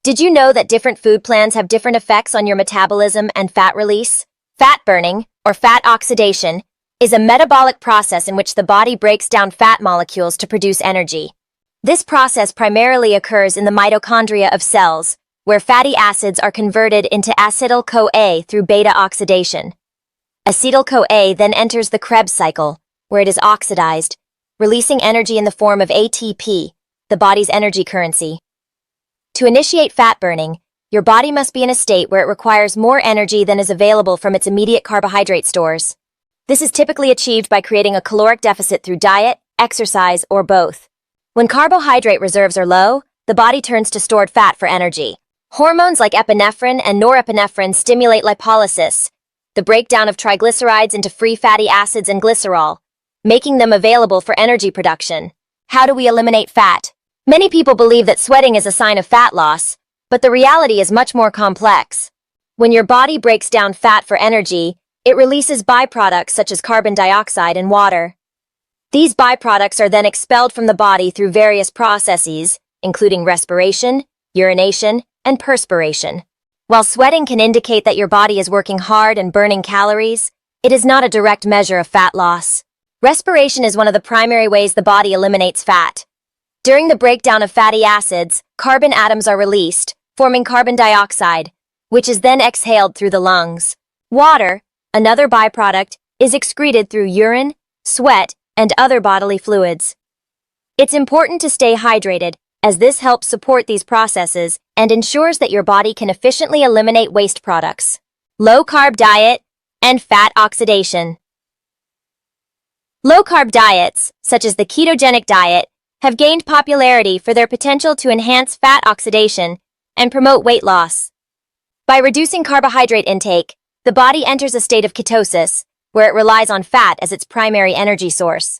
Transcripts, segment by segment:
Did you know that different food plans have different effects on your metabolism and fat release? Fat burning, or fat oxidation, is a metabolic process in which the body breaks down fat molecules to produce energy. This process primarily occurs in the mitochondria of cells, where fatty acids are converted into acetyl-CoA through beta oxidation. Acetyl-CoA then enters the Krebs cycle, where it is oxidized, releasing energy in the form of ATP, the body's energy currency. To initiate fat burning, your body must be in a state where it requires more energy than is available from its immediate carbohydrate stores. This is typically achieved by creating a caloric deficit through diet, exercise, or both. When carbohydrate reserves are low, the body turns to stored fat for energy. Hormones like epinephrine and norepinephrine stimulate lipolysis, the breakdown of triglycerides into free fatty acids and glycerol, making them available for energy production. How do we eliminate fat? Many people believe that sweating is a sign of fat loss, but the reality is much more complex. When your body breaks down fat for energy, it releases byproducts such as carbon dioxide and water. These byproducts are then expelled from the body through various processes, including respiration, urination, and perspiration. While sweating can indicate that your body is working hard and burning calories, it is not a direct measure of fat loss. Respiration is one of the primary ways the body eliminates fat. During the breakdown of fatty acids, carbon atoms are released, forming carbon dioxide, which is then exhaled through the lungs. Water, another byproduct, is excreted through urine, sweat, and other bodily fluids. It's important to stay hydrated, as this helps support these processes and ensures that your body can efficiently eliminate waste products. Low-carb diet and fat oxidation. Low-carb diets, such as the ketogenic diet, have gained popularity for their potential to enhance fat oxidation and promote weight loss. By reducing carbohydrate intake, the body enters a state of ketosis, where it relies on fat as its primary energy source.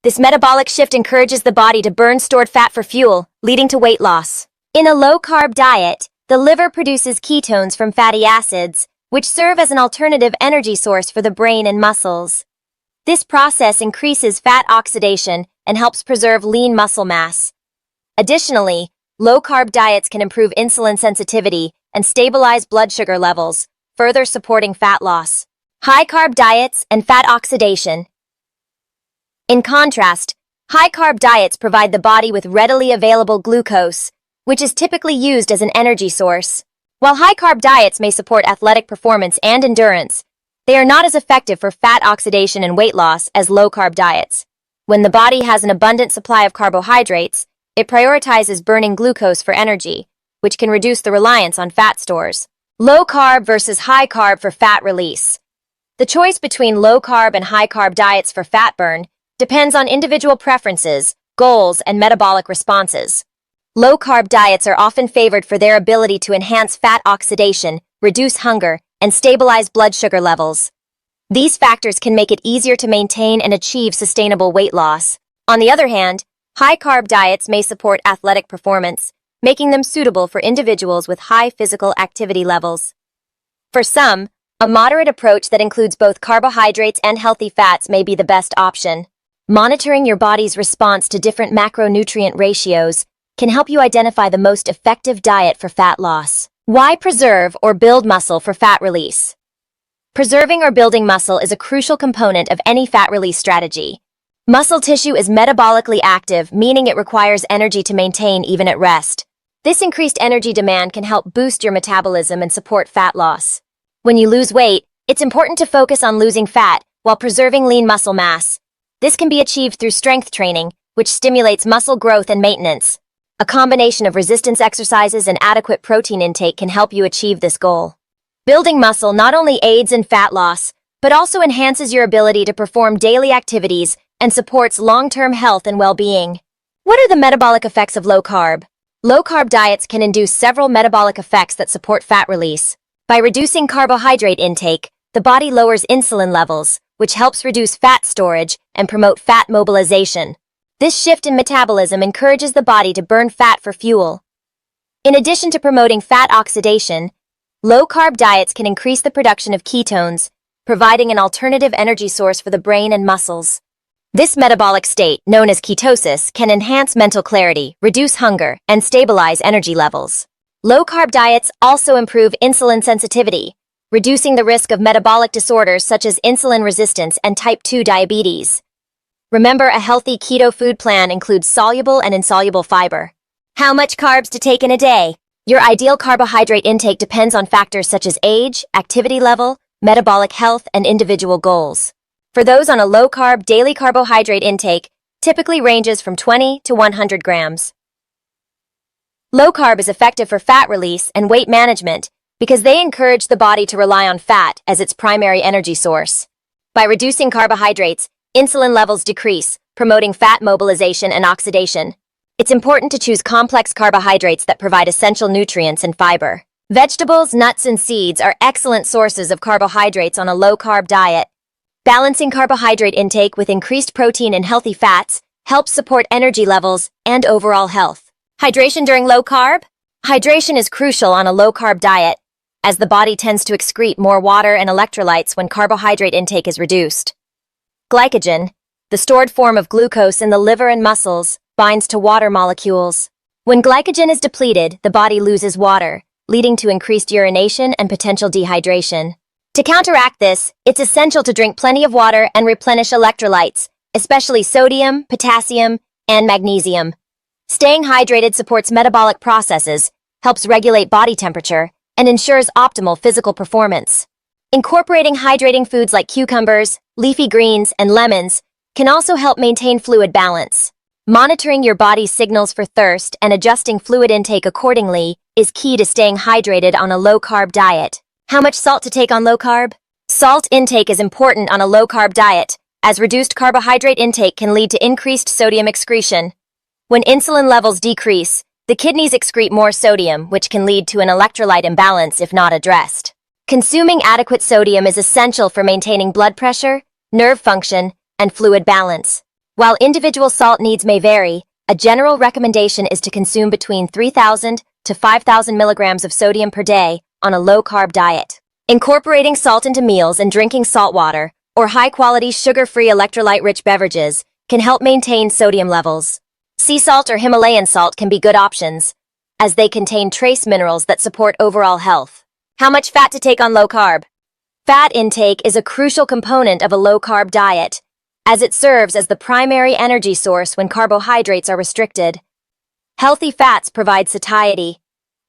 This metabolic shift encourages the body to burn stored fat for fuel, leading to weight loss. In a low-carb diet, the liver produces ketones from fatty acids, which serve as an alternative energy source for the brain and muscles. This process increases fat oxidation and helps preserve lean muscle mass. Additionally, low-carb diets can improve insulin sensitivity and stabilize blood sugar levels, further supporting fat loss. High-carb diets and fat oxidation. In contrast, high-carb diets provide the body with readily available glucose, which is typically used as an energy source. While high-carb diets may support athletic performance and endurance, they are not as effective for fat oxidation and weight loss as low-carb diets. When the body has an abundant supply of carbohydrates, it prioritizes burning glucose for energy, which can reduce the reliance on fat stores. Low-carb versus high-carb for fat release. The choice between low-carb and high-carb diets for fat burn depends on individual preferences, goals, and metabolic responses. Low-carb diets are often favored for their ability to enhance fat oxidation, reduce hunger, and stabilize blood sugar levels. These factors can make it easier to maintain and achieve sustainable weight loss. On the other hand, high-carb diets may support athletic performance, making them suitable for individuals with high physical activity levels. For some, a moderate approach that includes both carbohydrates and healthy fats may be the best option. Monitoring your body's response to different macronutrient ratios can help you identify the most effective diet for fat loss. Why preserve or build muscle for fat release? Preserving or building muscle is a crucial component of any fat release strategy. Muscle tissue is metabolically active, meaning it requires energy to maintain even at rest. This increased energy demand can help boost your metabolism and support fat loss. When you lose weight, it's important to focus on losing fat while preserving lean muscle mass. This can be achieved through strength training, which stimulates muscle growth and maintenance. A combination of resistance exercises and adequate protein intake can help you achieve this goal. Building muscle not only aids in fat loss, but also enhances your ability to perform daily activities and supports long-term health and well-being. What are the metabolic effects of low-carb? Low-carb diets can induce several metabolic effects that support fat release. By reducing carbohydrate intake, the body lowers insulin levels, which helps reduce fat storage and promote fat mobilization. This shift in metabolism encourages the body to burn fat for fuel. In addition to promoting fat oxidation, low-carb diets can increase the production of ketones, providing an alternative energy source for the brain and muscles. This metabolic state, known as ketosis, can enhance mental clarity, reduce hunger, and stabilize energy levels. Low-carb diets also improve insulin sensitivity, reducing the risk of metabolic disorders such as insulin resistance and type 2 diabetes. Remember, a healthy keto food plan includes soluble and insoluble fiber. How much carbs to take in a day? Your ideal carbohydrate intake depends on factors such as age, activity level, metabolic health, and individual goals. For those on a low-carb, daily carbohydrate intake typically ranges from 20 to 100 grams. Low-carb is effective for fat release and weight management because they encourage the body to rely on fat as its primary energy source. By reducing carbohydrates, insulin levels decrease, promoting fat mobilization and oxidation. It's important to choose complex carbohydrates that provide essential nutrients and fiber. Vegetables, nuts, and seeds are excellent sources of carbohydrates on a low-carb diet. Balancing carbohydrate intake with increased protein and healthy fats helps support energy levels and overall health. Hydration during low-carb? Hydration is crucial on a low-carb diet, as the body tends to excrete more water and electrolytes when carbohydrate intake is reduced. Glycogen, the stored form of glucose in the liver and muscles, binds to water molecules. When glycogen is depleted, the body loses water, leading to increased urination and potential dehydration. To counteract this, it's essential to drink plenty of water and replenish electrolytes, especially sodium, potassium, and magnesium. Staying hydrated supports metabolic processes, helps regulate body temperature, and ensures optimal physical performance. Incorporating hydrating foods like cucumbers, leafy greens, and lemons can also help maintain fluid balance. Monitoring your body's signals for thirst and adjusting fluid intake accordingly is key to staying hydrated on a low-carb diet. How much salt to take on low-carb? Salt intake is important on a low-carb diet, as reduced carbohydrate intake can lead to increased sodium excretion. When insulin levels decrease, the kidneys excrete more sodium, which can lead to an electrolyte imbalance if not addressed. Consuming adequate sodium is essential for maintaining blood pressure, nerve function, and fluid balance. While individual salt needs may vary, a general recommendation is to consume between 3,000 to 5,000 milligrams of sodium per day on a low-carb diet. Incorporating salt into meals and drinking salt water or high-quality sugar-free electrolyte-rich beverages can help maintain sodium levels. Sea salt or Himalayan salt can be good options, as they contain trace minerals that support overall health. How much fat to take on low-carb? Fat intake is a crucial component of a low-carb diet, as it serves as the primary energy source when carbohydrates are restricted. Healthy fats provide satiety,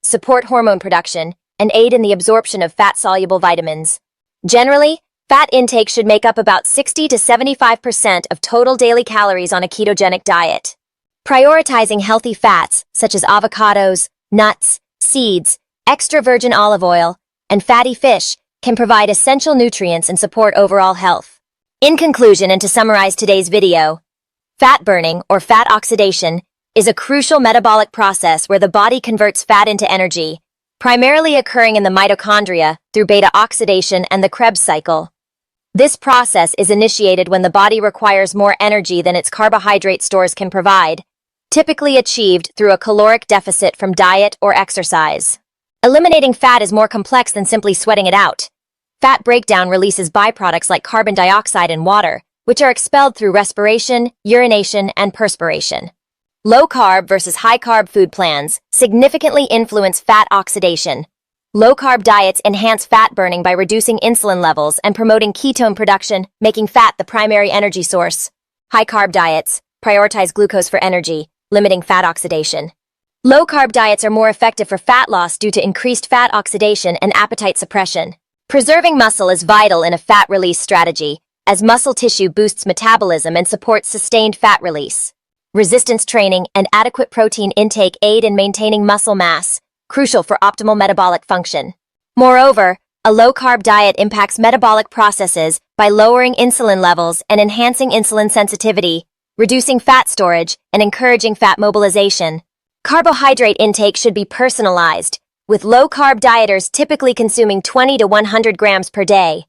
support hormone production, and aid in the absorption of fat-soluble vitamins. Generally, fat intake should make up about 60 to 75% of total daily calories on a ketogenic diet. Prioritizing healthy fats, such as avocados, nuts, seeds, extra virgin olive oil, and fatty fish, can provide essential nutrients and support overall health. In conclusion, and to summarize today's video, fat burning, or fat oxidation, is a crucial metabolic process where the body converts fat into energy, primarily occurring in the mitochondria through beta oxidation and the Krebs cycle. This process is initiated when the body requires more energy than its carbohydrate stores can provide, typically achieved through a caloric deficit from diet or exercise. Eliminating fat is more complex than simply sweating it out. Fat breakdown releases byproducts like carbon dioxide and water, which are expelled through respiration, urination, and perspiration. Low-carb versus high-carb food plans significantly influence fat oxidation. Low-carb diets enhance fat burning by reducing insulin levels and promoting ketone production, making fat the primary energy source. High-carb diets prioritize glucose for energy, limiting fat oxidation. Low-carb diets are more effective for fat loss due to increased fat oxidation and appetite suppression. Preserving muscle is vital in a fat release strategy, as muscle tissue boosts metabolism and supports sustained fat release. Resistance training and adequate protein intake aid in maintaining muscle mass, crucial for optimal metabolic function. Moreover, a low-carb diet impacts metabolic processes by lowering insulin levels and enhancing insulin sensitivity, reducing fat storage, and encouraging fat mobilization. Carbohydrate intake should be personalized, with low-carb dieters typically consuming 20 to 100 grams per day.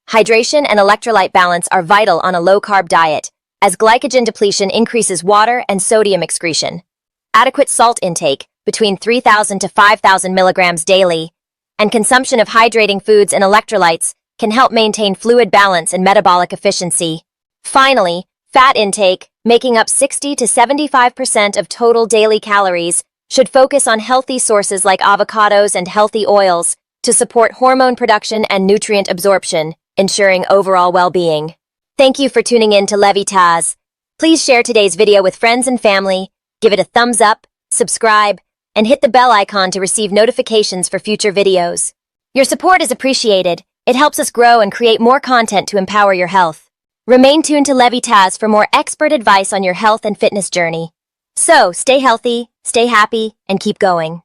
Hydration and electrolyte balance are vital on a low-carb diet, as glycogen depletion increases water and sodium excretion. Adequate salt intake, between 3,000 to 5,000 milligrams daily, and consumption of hydrating foods and electrolytes can help maintain fluid balance and metabolic efficiency. Finally, fat intake, making up 60 to 75% of total daily calories, should focus on healthy sources like avocados and healthy oils to support hormone production and nutrient absorption, ensuring overall well-being. Thank you for tuning in to Levitas. Please share today's video with friends and family, give it a thumbs up, subscribe, and hit the bell icon to receive notifications for future videos. Your support is appreciated. It helps us grow and create more content to empower your health. Remain tuned to Levitas for more expert advice on your health and fitness journey. So, stay healthy, stay happy, and keep going.